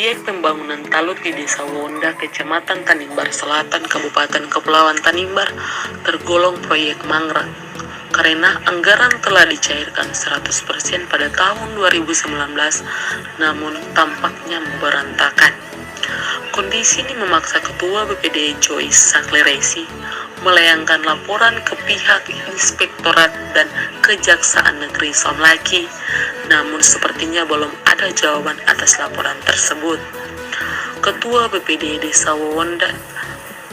Proyek pembangunan talut di Desa Wonda, Kecamatan Tanimbar Selatan, Kabupaten Kepulauan Tanimbar tergolong proyek mangkrak karena anggaran telah dicairkan 100% pada tahun 2019, namun tampaknya berantakan. Kondisi ini memaksa Ketua BPD Joyce Sakleresi melayangkan laporan ke pihak Inspektorat dan Kejaksaan Negeri Sonlaki, namun sepertinya belum ada jawaban atas laporan tersebut. Ketua BPD Desa Wonda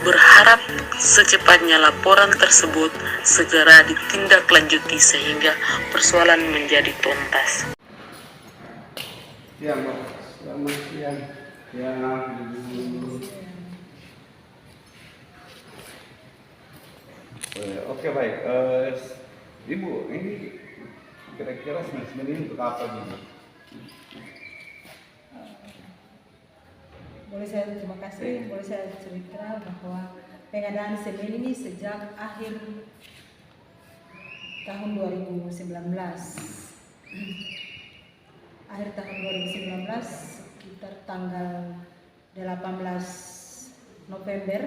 berharap secepatnya laporan tersebut segera ditindaklanjuti sehingga persoalan menjadi tuntas. Selamat siang. Oke, baik. Ibu, ini kira-kira semen ini untuk apa Ibu? Terima kasih. Boleh saya cerita bahwa pengadaan semen ini sejak akhir tahun 2019. Akhir tahun 2019 sekitar tanggal 18 November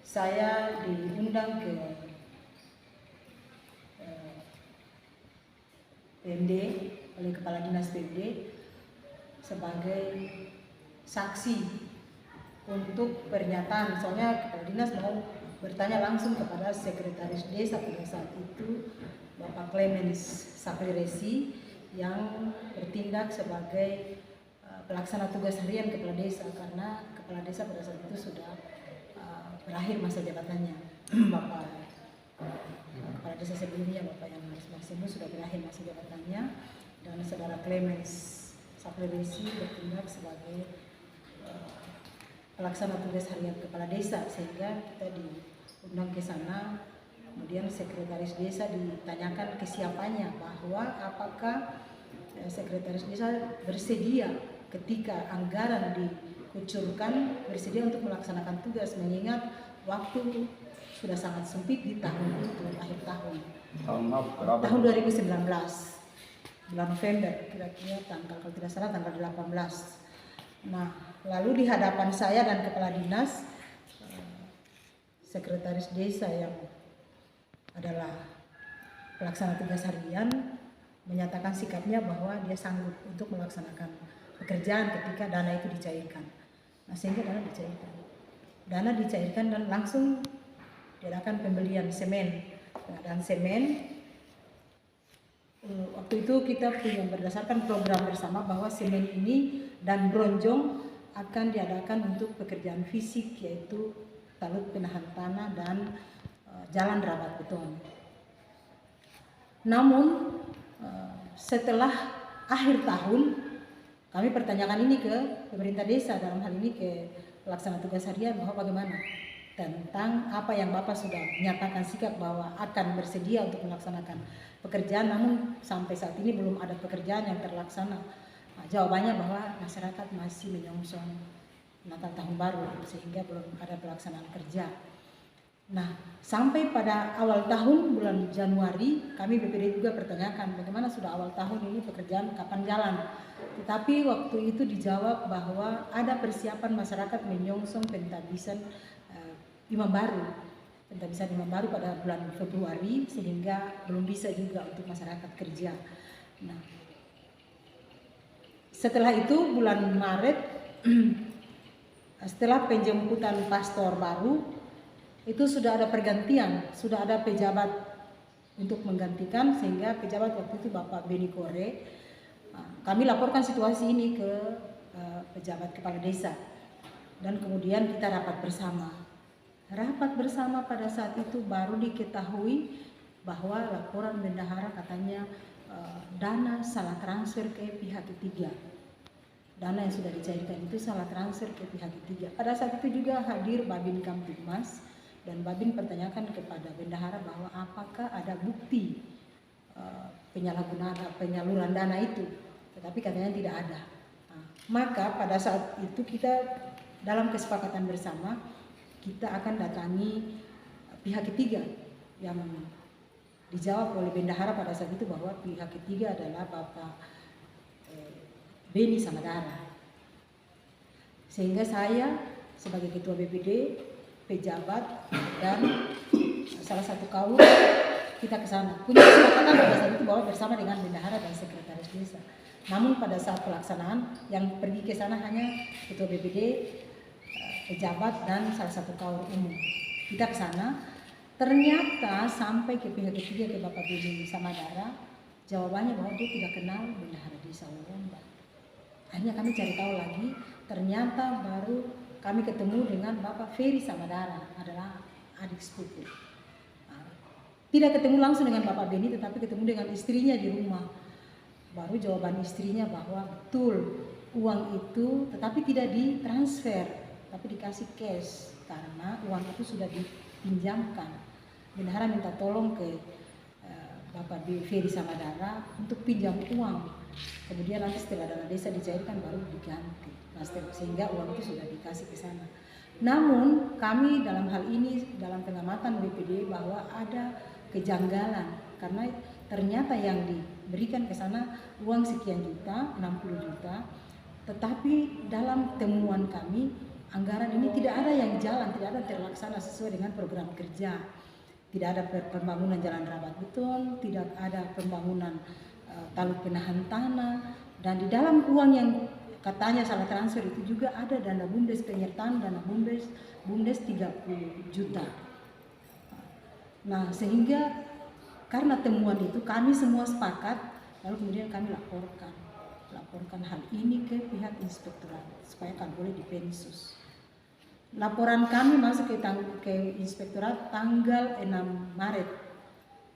saya diundang ke PMD oleh Kepala Dinas PMD sebagai saksi untuk pernyataan. Soalnya Kepala Dinas mau bertanya langsung kepada Sekretaris Desa pada saat itu, Bapak Clemens Sakleresi, yang bertindak sebagai pelaksana tugas harian Kepala Desa, karena Kepala Desa pada saat itu sudah berakhir masa jabatannya. Bapak Kepala Desa sebelumnya, Bapak yang Mas Maksimo, sudah berakhir masa jabatannya, dan Saudara Clemens Sakleresi bertindak sebagai pelaksana tugas harian Kepala Desa, sehingga kita diundang ke sana. Kemudian Sekretaris Desa ditanyakan kesiapannya, bahwa apakah Sekretaris Desa bersedia ketika anggaran dikucurkan, bersedia untuk melaksanakan tugas, mengingat waktu sudah sangat sempit di tahun itu, akhir tahun. Tahun 2019, bulan November, kira-kira tanggal, kalau tidak salah tanggal 18. Nah, lalu di hadapan saya dan Kepala Dinas, Sekretaris Desa yang adalah pelaksana tugas harian menyatakan sikapnya bahwa dia sanggup untuk melaksanakan pekerjaan ketika dana itu dicairkan. Nah, sehingga dana dicairkan. Dana dicairkan dan langsung diadakan pembelian semen. Pengadaan semen. Waktu itu kita punya berdasarkan program bersama bahwa semen ini dan bronjong akan diadakan untuk pekerjaan fisik, yaitu talut penahan tanah dan jalan rapat beton. Namun setelah akhir tahun kami pertanyakan ini ke pemerintah desa, dalam hal ini ke pelaksana tugas harian, bahwa bagaimana tentang apa yang Bapak sudah menyatakan sikap bahwa akan bersedia untuk melaksanakan pekerjaan, namun sampai saat ini belum ada pekerjaan yang terlaksana. Nah, jawabannya bahwa masyarakat masih menyongsong Natal Tahun Baru, sehingga belum ada pelaksanaan kerja. Nah, sampai pada awal tahun bulan Januari kami BPD juga pertanyakan bagaimana sudah awal tahun ini pekerjaan kapan jalan. Tetapi waktu itu dijawab bahwa ada persiapan masyarakat menyongsong pentabisan Imam Baru. Pentabisan Imam Baru pada bulan Februari, sehingga belum bisa juga untuk masyarakat kerja. Nah, setelah itu bulan Maret setelah penjemputan pastor baru, itu sudah ada pergantian, sudah ada pejabat untuk menggantikan, sehingga pejabat waktu itu Bapak Beni Kore. Kami laporkan situasi ini ke pejabat kepala desa, dan kemudian kita rapat bersama. Rapat bersama pada saat itu baru diketahui bahwa laporan bendahara katanya dana salah transfer ke pihak ketiga. Dana yang sudah dicairkan itu salah transfer ke pihak ketiga. Pada saat itu juga hadir Babin Kamtibmas, dan Babin pertanyakan kepada bendahara bahwa apakah ada bukti penyaluran dana itu, tetapi katanya tidak ada. Nah, maka pada saat itu kita dalam kesepakatan bersama, kita akan datangi pihak ketiga, yang dijawab oleh bendahara pada saat itu bahwa pihak ketiga adalah Bapak Beni Samadara. Sehingga saya sebagai ketua BPD, pejabat dan salah satu kaum kita ke sana. Punya kesepakatan pada saat itu bahwa bersama dengan bendahara dan sekretaris desa. Namun pada saat pelaksanaan yang pergi ke sana hanya ketua BPD, pejabat dan salah satu kaum umum. Kita ke sana, ternyata sampai ke pihak ketiga, ke Bapak Beni Samadara, jawabannya bahwa dia tidak kenal bendahara desa Wawonda. Akhirnya kami cari tahu lagi, ternyata baru kami ketemu dengan Bapak Ferry Samadara, adalah adik sepupu. Tidak ketemu langsung dengan Bapak Beni, tetapi ketemu dengan istrinya di rumah. Baru jawaban istrinya bahwa betul uang itu, tetapi tidak ditransfer, tapi dikasih cash karena uang itu sudah dipinjamkan. Bendahara minta tolong ke Bapak Ferry Samadara untuk pinjam uang. Kemudian nanti setelah dana desa dicairkan baru diganti. Nah, sehingga uang itu sudah dikasih ke sana. Namun kami dalam hal ini dalam pengamatan BPD bahwa ada kejanggalan karena ternyata yang diberikan ke sana uang sekian juta, 60 juta, tetapi dalam temuan kami anggaran ini tidak ada yang jalan, tidak ada terlaksana sesuai dengan program kerja. Tidak ada pembangunan jalan rabat beton, tidak ada pembangunan taluk penahan tanah, dan di dalam uang yang katanya salah transfer itu juga ada dana BUMDes, penyertaan dana BUMDes 30 juta. Nah, sehingga karena temuan itu kami semua sepakat, lalu kemudian kami laporkan hal ini ke pihak inspektorat supaya kan boleh dipensus. Laporan kami masuk ke inspektorat tanggal 6 Maret.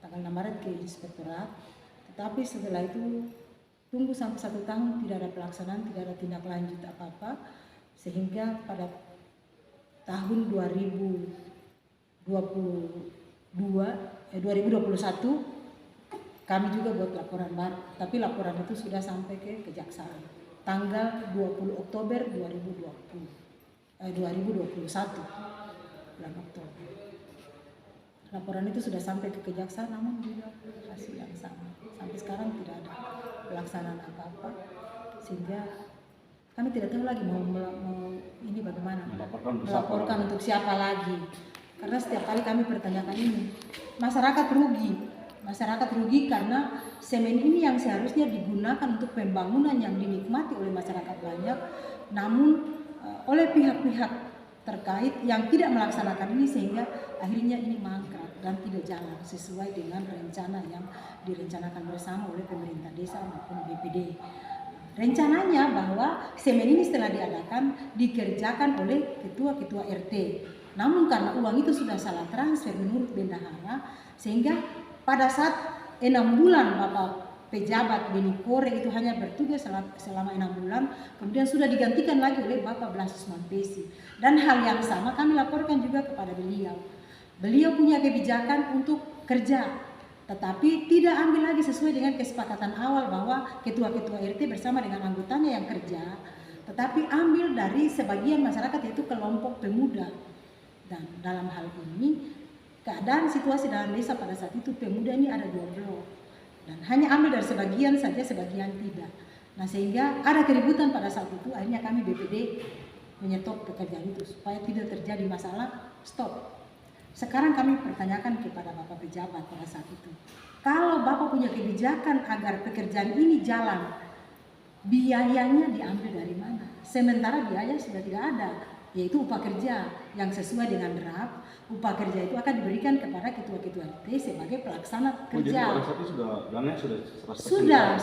Tanggal 6 Maret ke inspektorat. Tetapi setelah itu tunggu sampai 1 tahun tidak ada pelaksanaan, tidak ada tindak lanjut apa-apa. Sehingga pada tahun 2021 kami juga buat laporan baru. Tapi laporan itu sudah sampai ke kejaksaan. Tanggal 20 Oktober 2021 bulan Oktober. Laporan itu sudah sampai ke kejaksaan, namun juga hasil yang sama. Sampai sekarang tidak ada pelaksanaan apa-apa, sehingga kami tidak tahu lagi mau ini bagaimana melaporkan untuk siapa lagi. Karena setiap kali kami pertanyakan ini, masyarakat rugi karena semen ini yang seharusnya digunakan untuk pembangunan yang dinikmati oleh masyarakat banyak, namun oleh pihak-pihak terkait yang tidak melaksanakan ini, sehingga akhirnya ini mangkrak dan tidak jalan sesuai dengan rencana yang direncanakan bersama oleh pemerintah desa maupun BPD. Rencananya bahwa semen ini setelah diadakan dikerjakan oleh ketua-ketua RT. Namun karena uang itu sudah salah transfer menurut bendahara, sehingga pada saat 6 bulan Bapak pejabat Beni Kore itu hanya bertugas selama 6 bulan, kemudian sudah digantikan lagi oleh Bapak Blasius Mampesi. Dan hal yang sama kami laporkan juga kepada beliau. Beliau punya kebijakan untuk kerja, tetapi tidak ambil lagi sesuai dengan kesepakatan awal bahwa ketua-ketua RT bersama dengan anggotanya yang kerja, tetapi ambil dari sebagian masyarakat, yaitu kelompok pemuda. Dan dalam hal ini, keadaan situasi dalam desa pada saat itu, pemuda ini ada 2 blok. Dan hanya ambil dari sebagian saja, sebagian tidak. Nah, sehingga ada keributan pada saat itu. Akhirnya kami BPD menyetop pekerjaan itu supaya tidak terjadi masalah, stop. Sekarang kami pertanyakan kepada Bapak pejabat pada saat itu, kalau Bapak punya kebijakan agar pekerjaan ini jalan, biayanya diambil dari mana? Sementara biaya sudah tidak ada, yaitu upah kerja yang sesuai dengan draft. Upah kerja itu akan diberikan kepada ketua-ketua RT sebagai pelaksana kerja. Jadi pada saat itu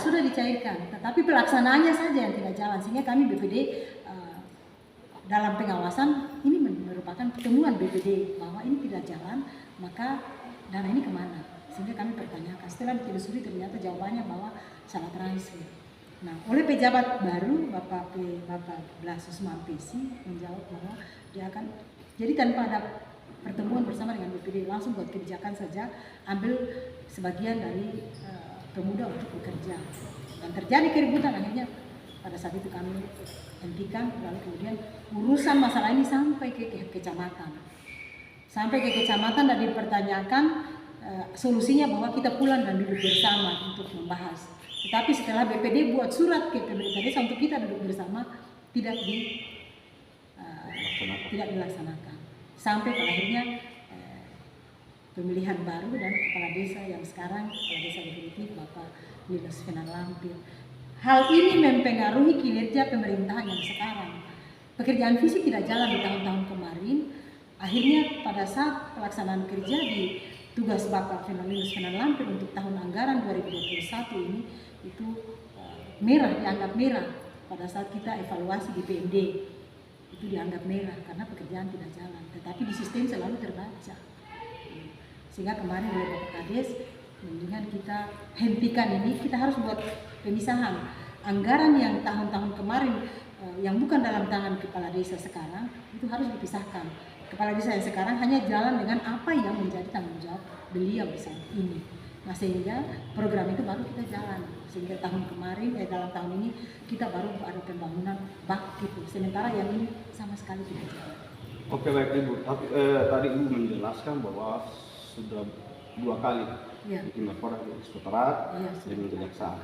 sudah dicairkan, tetapi pelaksanaannya saja yang tidak jalan, sehingga kami BPD dalam pengawasan ini merupakan temuan BPD bahwa ini tidak jalan, maka dana ini kemana? Sehingga kami pertanyakan. Setelah ditelusuri ternyata jawabannya bahwa salah transfer. Nah, oleh pejabat baru Bapak Blasius Mampesi menjawab bahwa dia akan, jadi tanpa ada pertemuan bersama dengan BPD, langsung buat kebijakan saja, ambil sebagian dari pemuda untuk bekerja. Dan terjadi keributan, akhirnya pada saat itu kami hentikan, lalu kemudian urusan masalah ini sampai ke kecamatan. Sampai ke kecamatan dan dipertanyakan solusinya bahwa kita pulang dan duduk bersama untuk membahas. Tetapi setelah BPD buat surat ke pemerintah desa untuk kita duduk bersama, tidak dilaksanakan. Tidak dilaksanakan. Sampai pada akhirnya pemilihan baru dan kepala desa yang sekarang kepala desa definitif Bapak Linus Fenan Lampir. Hal ini mempengaruhi kinerja pemerintahan yang sekarang. Pekerjaan visi tidak jalan di tahun-tahun kemarin. Akhirnya pada saat pelaksanaan kerja di tugas Bapak Linus Fenan Lampir untuk tahun anggaran 2021 ini itu merah, dianggap merah pada saat kita evaluasi di PMD. Itu dianggap merah karena pekerjaan tidak jalan, tetapi di sistem selalu terbaca. Sehingga kemarin oleh Bapak Kades, mendingan kita hentikan ini, kita harus buat pemisahan. Anggaran yang tahun-tahun kemarin yang bukan dalam tangan kepala desa sekarang, itu harus dipisahkan. Kepala desa yang sekarang hanya jalan dengan apa yang menjadi tanggung jawab beliau saat ini. Nah sehingga program itu baru kita jalan. Sehingga tahun kemarin, dalam tahun ini kita baru ada pembangunan bak gitu. Sementara yang ini sama sekali tidak jalan. Oke baik Ibu, tapi tadi Ibu menjelaskan bahwa sudah 2 kali bikin laporan ke inspektorat dan kejaksaan.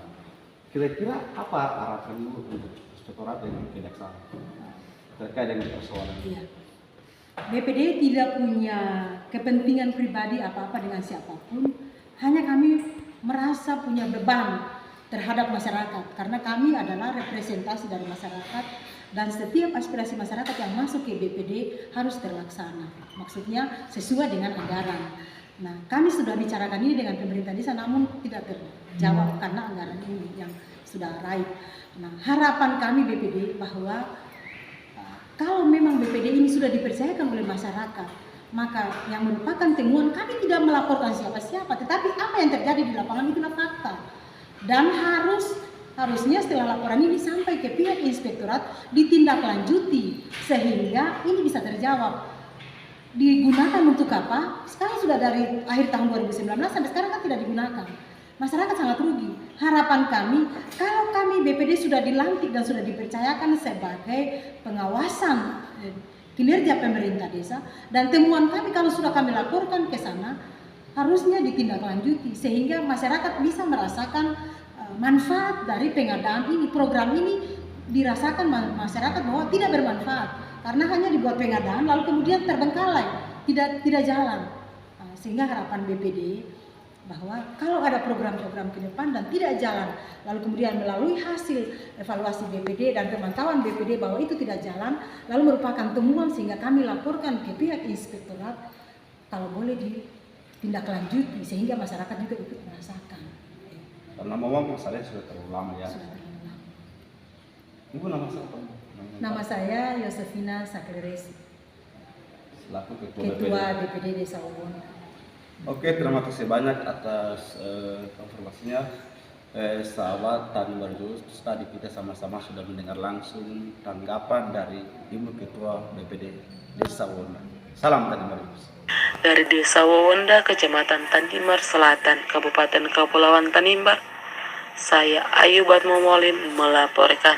Kira-kira apa harapan Ibu untuk inspektorat dan kejaksaan terkait dengan persoalan ini? Iya. BPD tidak punya kepentingan pribadi apa-apa dengan siapapun, hanya kami merasa punya beban terhadap masyarakat karena kami adalah representasi dari masyarakat dan setiap aspirasi masyarakat yang masuk ke BPD harus terlaksana. Maksudnya sesuai dengan anggaran. Nah, kami sudah bicarakan ini dengan pemerintah desa namun tidak terjawab karena anggaran ini yang sudah raib. Nah, harapan kami BPD bahwa kalau memang BPD ini sudah dipercayakan oleh masyarakat, maka yang merupakan temuan kami tidak melaporkan siapa-siapa, tetapi apa yang terjadi di lapangan itulah fakta. Dan harusnya setelah laporan ini sampai ke pihak inspektorat ditindaklanjuti sehingga ini bisa terjawab. Digunakan untuk apa? Sekarang sudah dari akhir tahun 2019 sampai sekarang kan tidak digunakan. Masyarakat sangat rugi. Harapan kami, kalau kami BPD sudah dilantik dan sudah dipercayakan sebagai pengawasan kinerja pemerintah desa, dan temuan kami kalau sudah kami laporkan ke sana, harusnya ditindaklanjuti sehingga masyarakat bisa merasakan manfaat dari pengadaan ini. Program ini dirasakan masyarakat bahwa tidak bermanfaat karena hanya dibuat pengadaan lalu kemudian terbengkalai, tidak jalan. Sehingga harapan BPD bahwa kalau ada program-program ke depan dan tidak jalan, lalu kemudian melalui hasil evaluasi BPD dan pemantauan BPD bahwa itu tidak jalan, lalu merupakan temuan sehingga kami laporkan ke pihak inspektorat, kalau boleh ditindaklanjuti sehingga masyarakat juga ikut merasakan. Karena memang masalahnya sudah terlalu lama ya. Sudah terlalu lama. Ibu nama siapa? Nama saya Yosefina Sakleresi, Selaku Ketua DPD Desa Obon. Oke, terima kasih banyak atas informasinya. Sahabat Tani Barjus, tadi kita sama-sama sudah mendengar langsung tanggapan dari Ibu Ketua BPD Desa Wonda. Salam Tani Barjus. Dari Desa Wawonda, Kecamatan Tanimbar Selatan, Kabupaten Kepulauan Tanimbar, saya Ayu Batmomolin melaporkan.